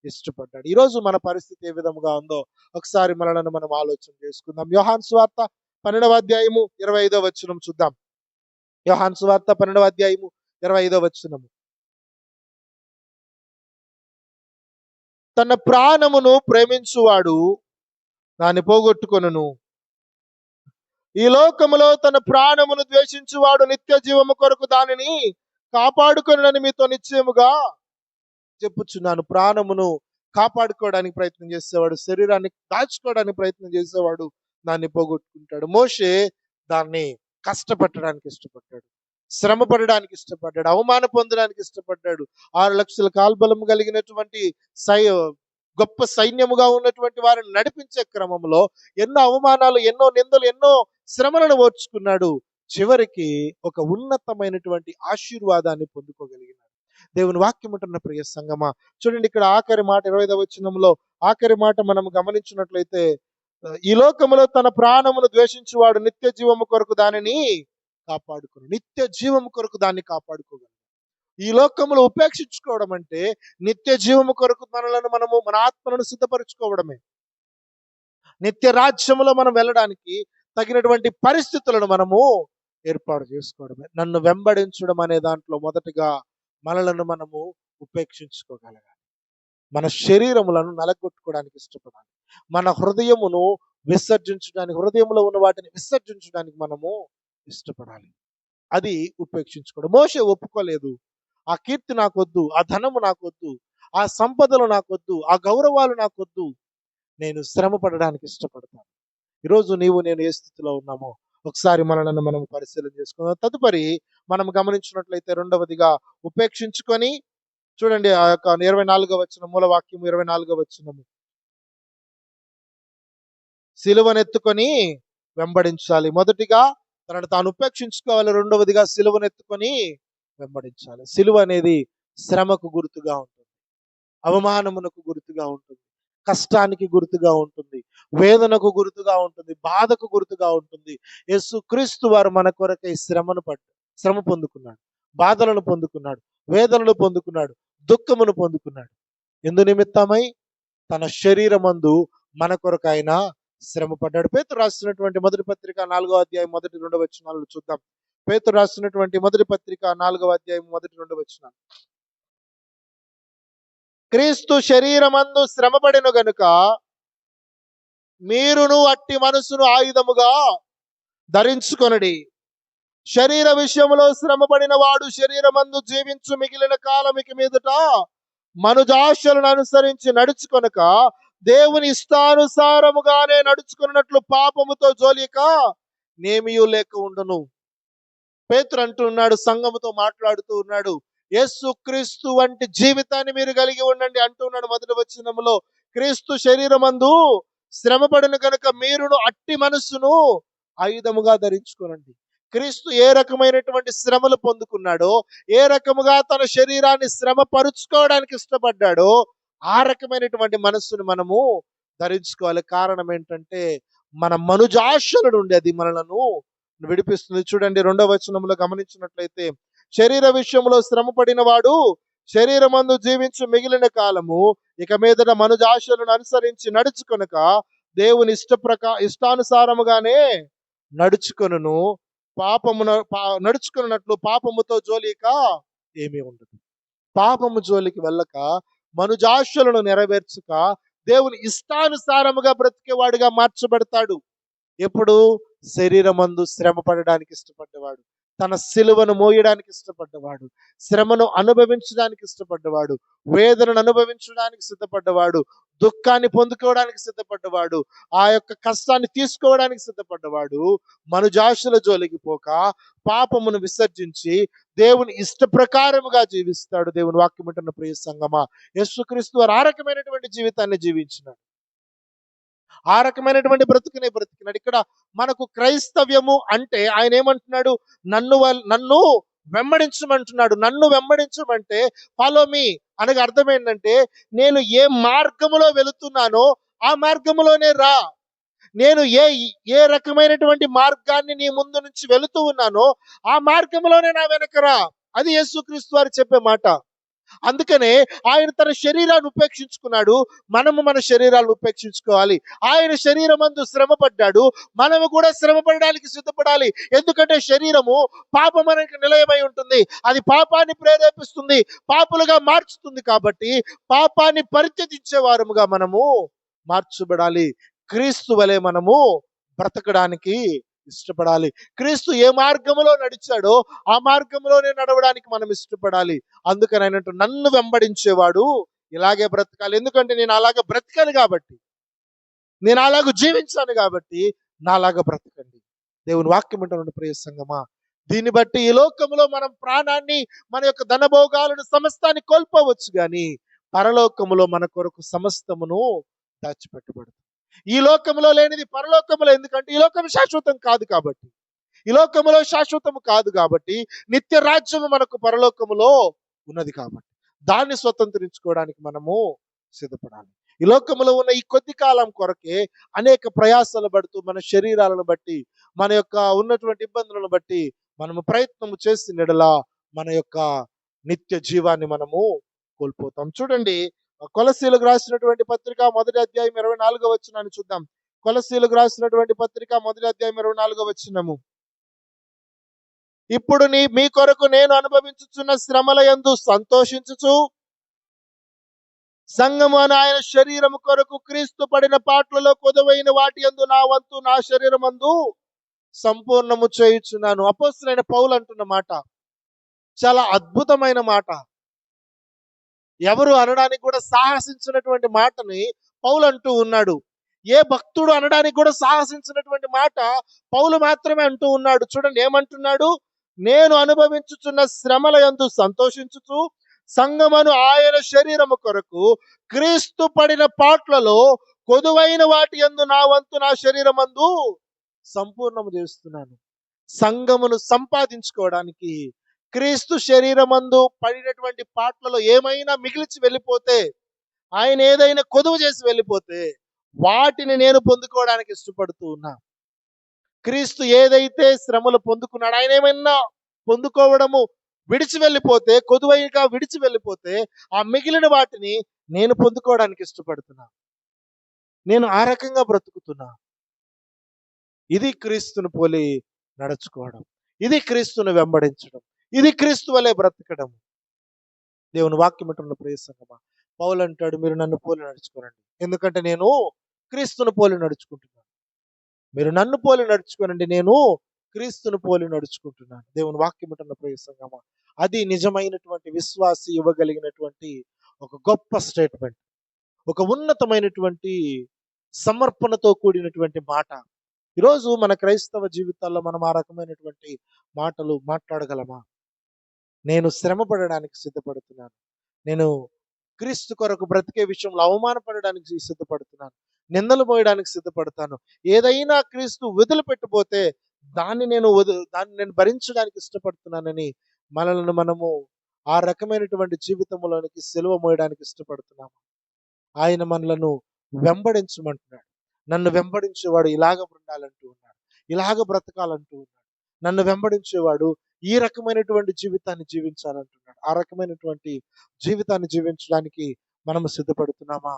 ఇష్టపడ్డాడు. ఈరోజు మన పరిస్థితి ఏ విధముగా ఉందో ఒకసారి మనలను మనం ఆలోచన చేసుకుందాం. యోహాను సువార్త 12వ అధ్యాయము 25వ వచనం చూద్దాం. యోహాను సువార్త 12వ అధ్యాయము 25వ వచనము. తన ప్రాణమును ప్రేమించువాడు దాన్ని పోగొట్టుకొనును, ఈ లోకములో తన ప్రాణమును ద్వేషించువాడు నిత్య జీవము కొరకు దానిని కాపాడుకొనునని మీతో నిశ్చయముగా చెప్పుచున్నాను. ప్రాణమును కాపాడుకోవడానికి ప్రయత్నం చేసేవాడు, శరీరాన్ని దాచుకోవడానికి ప్రయత్నం చేసేవాడు దాన్ని పోగొట్టుకుంటాడు. మోషే దాన్ని కష్టపెట్టడానికి ఇష్టపడ్డాడు, శ్రమ పడడానికి ఇష్టపడ్డాడు, అవమానం పొందడానికి ఇష్టపడ్డాడు. 6 లక్షల కాల్బలం కలిగినటువంటి గొప్ప సైన్యముగా ఉన్నటువంటి వారిని నడిపించే క్రమంలో ఎన్నో అవమానాలు, ఎన్నో నిందలు, ఎన్నో శ్రమలను ఓర్చుకున్నాడు. చివరికి ఒక ఉన్నతమైనటువంటి ఆశీర్వాదాన్ని పొందుకోగలిగినాడు. దేవుని వాక్యం ఉంటున్న ప్రియ సంగమా, చూడండి, ఇక్కడ ఆఖరి మాట 25వ వచనంలో ఆఖరి మాట మనం గమనించినట్లయితే, ఈ లోకములో తన ప్రాణమును ద్వేషించువాడు నిత్య జీవము కొరకు దానిని కాపాడుకుని, నిత్య జీవము కొరకు దాన్ని కాపాడుకోగలరు. ఈ లోకములో ఉపేక్షించుకోవడం అంటే నిత్య జీవము కొరకు మనము మన ఆత్మలను సిద్ధపరచుకోవడమే. నిత్య రాజ్యములో మనం వెళ్ళడానికి తగినటువంటి పరిస్థితులను మనము ఏర్పాటు చేసుకోవడమే. నన్ను వెంబడించడం అనే దాంట్లో మొదటిగా మనలను మనము ఉపేక్షించుకోగలగాలి. మన శరీరములను నలగొట్టుకోవడానికి ఇష్టపడాలి. మన హృదయమును విసర్జించడానికి, హృదయంలో ఉన్న వాటిని విసర్జించడానికి మనము ఇష్టపడాలి. అది ఉపేక్షించుకోవడం. మోషే ఒప్పుకోలేదు. ఆ కీర్తి నాకొద్దు, ఆ ధనము నాకొద్దు, ఆ సంపదలు నాకొద్దు, ఆ గౌరవాలు నాకొద్దు. నేను శ్రమ పడడానికి ఇష్టపడతాను. ఈరోజు నీవు నేను ఏ స్థితిలో ఉన్నామో ఒకసారి మనలను మనం పరిశీలన చేసుకుందాం. తదుపరి మనం గమనించినట్లయితే రెండవదిగా ఉపేక్షించుకొని, చూడండి ఆ యొక్క 24వ వచనం, మూల వాక్యం 24వ వచనము. సిలువనెత్తుకొని వెంబడించాలి. మొదటిగా తనను తాను ఉపేక్షించుకోవాలి. రెండవదిగా సిలువనెత్తుకొని వెంబడించాలి. సిలువ అనేది శ్రమకు గుర్తుగా ఉంటుంది. అవమానమునకు గుర్తుగా ఉంటుంది. కష్టానికి గుర్తుగా ఉంటుంది. వేదనకు గుర్తుగా ఉంటుంది. బాధకు గుర్తుగా ఉంటుంది. యేసుక్రీస్తు వారు మన కొరకై శ్రమ పొందుకున్నాడు. బాధలను పొందుకున్నాడు. వేదనలు పొందుకున్నాడు. దుఃఖమును పొందుకున్నాడు. ఎందు నిమిత్తమై? తన శరీరమందు మన కొరకు ఆయన శ్రమ పడ్డాడు. పేతురు రాసినటువంటి మొదటి పత్రిక 4వ అధ్యాయం 1-2 వచనాలను చూద్దాం. పేతురు రాసినటువంటి మొదటి పత్రిక 4వ అధ్యాయం 1-2 వచనాలు. క్రీస్తు శరీరమందు శ్రమపడెను గనుక మీరును అట్టి మనసును ఆయుధముగా ధరించుకొనుడి. శరీర విషయములో శ్రమపడిన వాడు శరీరమందు జీవించు మిగిలిన కాలమికి మీదట మనుజాశలను అనుసరించి నడుచుకొనక దేవుని ఇష్టానుసారముగానే నడుచుకున్నట్లు పాపముతో జోలిక నేమియు లేక ఉండును. పేతురు అంటున్నాడు, సంఘముతో మాట్లాడుతూ ఉన్నాడు, యేసుక్రీస్తు వంటి జీవితాన్ని మీరు కలిగి ఉండండి అంటున్నాడు. మొదటి వచనములో క్రీస్తు శరీరమందు శ్రమపడిన కనుక మీరును అట్టి మనస్సును ఆయుధముగా ధరించుకోనండి. క్రీస్తు ఏ రకమైనటువంటి శ్రమలు పొందుకున్నాడో, ఏ రకముగా తన శరీరాన్ని శ్రమ పరుచుకోవడానికి ఇష్టపడ్డాడో, ఆ రకమైనటువంటి మనస్సును మనము ధరించుకోవాలి. కారణం ఏంటంటే మన మనుజాశల నుండి అది మనలను విడిపిస్తుంది. చూడండి 2వ వచనంలో గమనించినట్లయితే, శరీర విషయంలో శ్రమ పడిన వాడు శరీరమందు జీవించు మిగిలిన కాలము ఇక మీదట మనుజాశలను అనుసరించి నడుచుకొనక దేవుని ఇష్టానుసారముగానే నడుచుకొనును. నడుచుకున్నట్లు పాపముతో జోలిక ఏమీ ఉండదు. పాపము జోలికి వెళ్ళక మనుజాశలను నెరవేర్చుక దేవుని ఇష్టానుసారముగా బ్రతికేవాడుగా మార్చబడతాడు. ఎప్పుడు? శరీరమందు శ్రమ పడడానికి ఇష్టపడ్డవాడు, తన సిలువను మోయడానికి ఇష్టపడ్డవాడు, శ్రమను అనుభవించడానికి ఇష్టపడ్డవాడు, వేదనను అనుభవించడానికి సిద్ధపడ్డవాడు, దుఃఖాన్ని పొందుకోవడానికి సిద్ధపడ్డవాడు, ఆ యొక్క కష్టాన్ని తీసుకోవడానికి సిద్ధపడ్డవాడు మనుజాశల జోలికి పోక పాపమును విసర్జించి దేవుని ఇష్ట ప్రకారముగా జీవిస్తాడు. దేవుని వాక్యం ఉంటున్న ప్రియ సంగమా, యేసుక్రీస్తు వారు ఆ రకమైనటువంటి జీవితాన్ని జీవించినాడు. ఆ రకమైనటువంటి బ్రతికినాడు. ఇక్కడ మనకు క్రైస్తవ్యము అంటే ఆయన ఏమంటున్నాడు? నన్ను వెంబడించమంటున్నాడు. నన్ను వెంబడించమంటే ఫాలో మీ అనగా అర్థం ఏంటంటే, నేను ఏ మార్గములో వెళుతున్నానో ఆ మార్గములోనే రా. నేను ఏ రకమైనటువంటి మార్గాన్ని నీ ముందు నుంచి వెళుతూ ఉన్నానో ఆ మార్గంలోనే నా వెనక రా. అది యేసుక్రీస్తు వారు చెప్పే మాట. అందుకనే ఆయన తన శరీరాన్ని ఉపేక్షించుకున్నాడు. మనము మన శరీరాలను ఉపేక్షించుకోవాలి. ఆయన శరీరమందు శ్రమ పడ్డాడు. మనము కూడా శ్రమ పడడానికి సిద్ధపడాలి. ఎందుకంటే శరీరము పాపమునకు నిలయమై ఉంటుంది. అది పాపాన్ని ప్రేరేపిస్తుంది, పాపులుగా మార్చుతుంది. కాబట్టి పాపాన్ని పరిత్యజించే వారముగా మనము మార్చబడాలి. క్రీస్తు వలె మనము బ్రతకడానికి ఇష్టపడాలి. క్రీస్తు ఏ మార్గములో నడిచాడో ఆ మార్గంలోనే నడవడానికి మనం ఇష్టపడాలి. అందుకని ఆయన నన్ను వెంబడించేవాడు ఇలాగే బ్రతకాలి. ఎందుకంటే నేను అలాగ బ్రతకాను కాబట్టి, నేను అలాగ జీవించాను కాబట్టి నాలాగా బ్రతకండి. దేవుని వాక్యం అంటున్న ప్రియ సంగమా, దీన్ని బట్టి ఈ లోకంలో మనం ప్రాణాన్ని, మన యొక్క ధనభోగాలను సమస్తాన్ని కోల్పోవచ్చు, కానీ పరలోకములో మన కొరకు సమస్తమును దాచిపెట్టబడుతుంది. ఈ లోకంలో లేనిది పరలోకములో, ఎందుకంటే ఈ లోకం శాశ్వతం కాదు కాబట్టి, ఈ లోకములో శాశ్వతము కాదు కాబట్టి, నిత్య రాజ్యము మనకు పరలోకములో ఉన్నది కాబట్టి దాన్ని స్వతంత్రించుకోవడానికి మనము సిద్ధపడాలి. ఈ లోకములో ఉన్న ఈ కొద్ది కాలం కొరకే అనేక ప్రయాసాలు పడుతూ మన శరీరాలను బట్టి, మన యొక్క ఉన్నటువంటి ఇబ్బందులను బట్టి మనము ప్రయత్నము చేసిన ఎడల మన యొక్క నిత్య జీవాన్ని మనము కోల్పోతాం. చూడండి, కొలస్సీలకు రాసినటువంటి పత్రిక మొదటి అధ్యాయం 24వ వచనాన్ని చూద్దాం. కొలస్సీలకు రాసినటువంటి పత్రిక మొదటి అధ్యాయం 24వ వచనము. ఇప్పుడు మీ కొరకు నేను అనుభవించుచున్న శ్రమల యందు సంతోషించుచు సంఘము అని ఆయన శరీరము కొరకు క్రీస్తు పడిన పాటలలో కొదవైన వాటి యందు నా వంతు నా శరీరమందు సంపూర్ణము చేయుచున్నాను. అపోస్తలుడైన పౌలు అంటున్న మాట చాలా అద్భుతమైన మాట. ఎవరు అనడానికి కూడా సాహసించినటువంటి మాటని పౌలు అంటూ ఉన్నాడు. ఏ భక్తుడు అనడానికి కూడా సాహసించినటువంటి మాట పౌలు మాత్రమే అంటూ ఉన్నాడు. చూడండి ఏమంటున్నాడు, నేను అనుభవించుచున్న శ్రమల యందు సంతోషించుచు సంగమను ఆయన శరీరము కొరకు క్రీస్తు పడిన పాట్లలో కొదువైన వాటి యందు నా వంతు నా శరీరమందు సంపూర్ణము చేస్తున్నాను. సంఘమును సంపాదించుకోవడానికి క్రీస్తు శరీరమందు పడినటువంటి పాటలలో ఏమైనా మిగిలిచి వెళ్ళిపోతే, ఆయన ఏదైనా కొదువు చేసి వెళ్ళిపోతే వాటిని నేను పొందుకోవడానికి ఇష్టపడుతూ ఉన్నా. క్రీస్తు ఏదైతే శ్రమలు పొందుకున్నాడు, ఆయన ఏమైనా పొందుకోవడము విడిచి వెళ్ళిపోతే, కొదువైగా విడిచి వెళ్ళిపోతే ఆ మిగిలిన వాటిని నేను పొందుకోవడానికి ఇష్టపడుతున్నా. నేను ఆ రకంగా బ్రతుకుతున్నా. ఇది క్రీస్తును పోలి నడుచుకోవడం, ఇది క్రీస్తును వెంబడించడం, ఇది క్రీస్తు వలె బ్రతకడం. దేవుని వాక్యం అంటున్న ప్రియ సంగమా, పౌలు అంటాడు, మీరు నన్ను పోలి నడుచుకోనండి, ఎందుకంటే నేను క్రీస్తును పోలి నడుచుకుంటున్నాను. మీరు నన్ను పోలి నడుచుకోనండి, నేను క్రీస్తును పోలి నడుచుకుంటున్నాను. దేవుని వాక్యం అంటున్న ప్రియ సంగమా, అది నిజమైనటువంటి విశ్వాసి ఇవ్వగలిగినటువంటి ఒక గొప్ప స్టేట్మెంట్, ఒక ఉన్నతమైనటువంటి సమర్పణతో కూడినటువంటి మాట. ఈరోజు మన క్రైస్తవ జీవితాల్లో మనం ఆ రకమైనటువంటి మాటలు మాట్లాడగలమా? నేను శ్రమ పడడానికి సిద్ధపడుతున్నాను, నేను క్రీస్తు కొరకు బ్రతికే విషయంలో అవమానపడడానికి సిద్ధపడుతున్నాను, నిందలు మోయడానికి సిద్ధపడతాను. ఏదైనా క్రీస్తు వదిలిపెట్టిపోతే దాన్ని నేను భరించడానికి ఇష్టపడుతున్నానని మనల్ని మనము ఆ రకమైనటువంటి జీవితంలోనికి సిలువ మోయడానికి ఇష్టపడుతున్నాము. ఆయన మనలను వెంబడించమంటున్నాడు. నన్ను వెంబడించేవాడు ఇలాగ ఉండాలంటూ ఉన్నాడు, ఇలాగ బ్రతకాలంటూ ఉన్నాడు. నన్ను వెంబడించేవాడు ఈ రకమైనటువంటి జీవితాన్ని జీవించాలంటున్నాడు. ఆ రకమైనటువంటి జీవితాన్ని జీవించడానికి మనము సిద్ధపడుతున్నామా?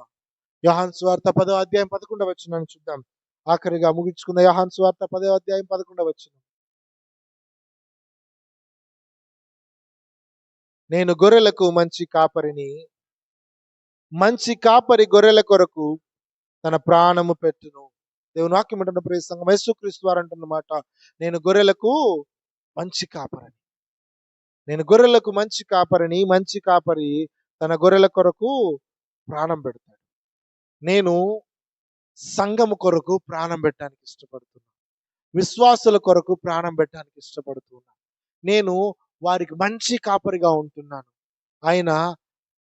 యోహాను సువార్త 10వ అధ్యాయం 11వ వచనాన్ని చూద్దాం. ఆఖరిగా ముగించుకున్న యోహాను సువార్త 10వ అధ్యాయం 11వ వచనం. నేను గొర్రెలకు మంచి కాపరిని, మంచి కాపరి గొర్రెల కొరకు తన ప్రాణము పెట్టును. దేవుని వాక్యం అంటున్న ప్రియ సంఘం, యేసుక్రీస్తు వారు అంటున్నమాట, నేను గొర్రెలకు మంచి కాపరిని. నేను గొర్రెలకు మంచి కాపరిని, మంచి కాపరి తన గొర్రెల కొరకు ప్రాణం పెడతాడు. నేను సంఘము కొరకు ప్రాణం పెట్టడానికి ఇష్టపడుతున్నాను. విశ్వాసుల కొరకు ప్రాణం పెట్టడానికి ఇష్టపడుతున్నాను. నేను వారికి మంచి కాపరిగా ఉంటున్నాను. ఆయన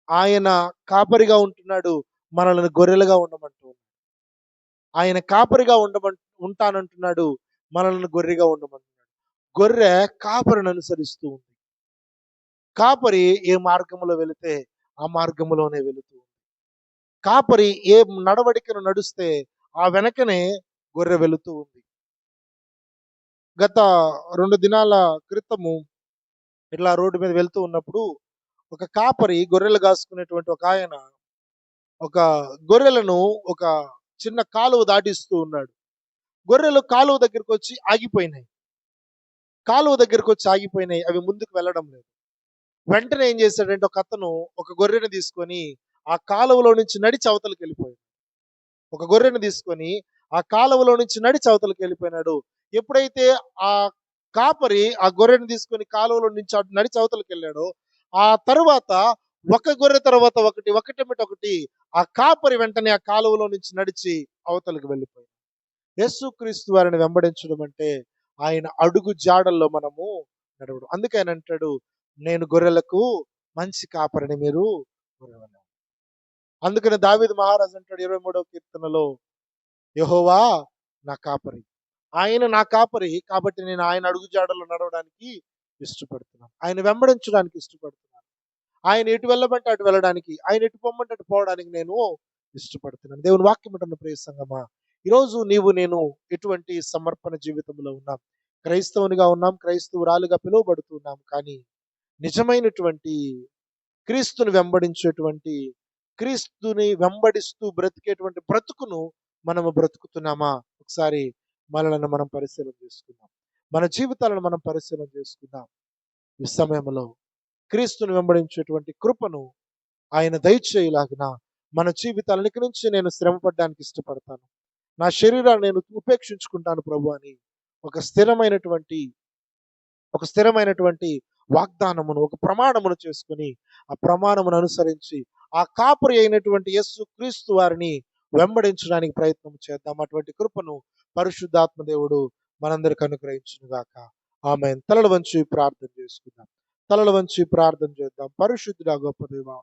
ఆయన కాపరిగా ఉంటున్నాడు, మనల్ని గొర్రెలుగా ఉండమంటూ. ఆయన కాపరిగా ఉంటానంటున్నాడు, మనల్ని గొర్రెగా ఉండమంటున్నాడు. గొర్రె కాపరిని అనుసరిస్తూ ఉంది. కాపరి ఏ మార్గంలో వెళితే ఆ మార్గంలోనే వెళుతూ ఉంది. కాపరి ఏ నడవడికను నడుస్తే ఆ వెనకనే గొర్రె వెళుతూ ఉంది. గత 2 దినాల క్రితము ఇట్లా రోడ్డు మీద వెళ్తూ ఉన్నప్పుడు ఒక కాపరి గొర్రెలు కాసుకునేటువంటి ఒక ఆయన ఒక గొర్రెలను ఒక చిన్న కాలువ దాటిస్తూ ఉన్నాడు. గొర్రెలు కాలువ దగ్గరకు వచ్చి ఆగిపోయినాయి. అవి ముందుకు వెళ్ళడం లేదు. వెంటనే ఏం చేశాడంటే ఒక అతను ఒక గొర్రెను తీసుకొని ఆ కాలువలో నుంచి నడిచి అవతలకి వెళ్ళిపోయాడు. ఒక గొర్రెను తీసుకొని ఆ కాలువలో నుంచి నడిచి అవతలకి వెళ్ళిపోయినాడు. ఎప్పుడైతే ఆ కాపరి ఆ గొర్రెను తీసుకొని కాలువలో నుంచి నడిచి అవతలకి వెళ్ళాడో, ఆ తరువాత ఒక గొర్రె తర్వాత ఒకటి ఆ కాపరి వెంటనే ఆ కాలువలో నుంచి నడిచి అవతలకి వెళ్ళిపోయాడు. యేసుక్రీస్తు వారిని వెంబడించడం అంటే ఆయన అడుగు జాడల్లో మనము నడవడం. అందుకే ఆయన అంటాడు, నేను గొర్రెలకు మంచి కాపరిని, మీరు గొర్రెలు. అందుకని దావీదు మహారాజు అంటాడు 23వ కీర్తనలో, యెహోవా నా కాపరి, ఆయన నా కాపరి కాబట్టి నేను ఆయన అడుగు జాడల్లో నడవడానికి ఇష్టపడుతున్నాను, ఆయన వెంబడించడానికి ఇష్టపడుతున్నాను, ఆయన ఎటు వెళ్ళమంటే అటు వెళ్ళడానికి, ఆయన ఎటు పొమ్మంటే అటు పోవడానికి నేను ఇష్టపడుతున్నాను. దేవుని వాక్యం అంటున్న ప్రియ సంగమా, ఈరోజు నీవు నేను ఎటువంటి సమర్పణ జీవితంలో ఉన్నాం? క్రైస్తవునిగా ఉన్నాం, క్రైస్తవురాలుగా పిలువబడుతున్నాం. కానీ నిజమైనటువంటి క్రీస్తుని వెంబడించేటువంటి, క్రీస్తుని వెంబడిస్తూ బ్రతికేటువంటి బ్రతుకును మనము బ్రతుకుతున్నామా? ఒకసారి మనలను మనం పరిశీలన చేసుకుందాం. మన జీవితాలను మనం పరిశీలన చేసుకుందాం. ఈ సమయంలో క్రీస్తుని వెంబడించేటువంటి కృపను ఆయన దయచేయలాగిన మన జీవితాలను ఇక నుంచి నేను శ్రమ పడడానికి ఇష్టపడతాను, నా శరీరాన్ని నేను ఉపేక్షించుకుంటాను ప్రభు అని ఒక స్థిరమైనటువంటి వాగ్దానమును, ఒక ప్రమాణమును చేసుకొని, ఆ ప్రమాణమును అనుసరించి, ఆ కాపరి అయినటువంటి యేసు క్రీస్తు వారిని వెంబడించడానికి ప్రయత్నం చేద్దాం. అటువంటి కృపను పరిశుద్ధాత్మ దేవుడు మనందరికి అనుగ్రహించును గాక. ఆమేన్. తలలు వంచి ప్రార్థన చేసుకుందాం. తలలు వంచి ప్రార్థన చేద్దాం. పరిశుద్ధుడా గొప్ప దేవా,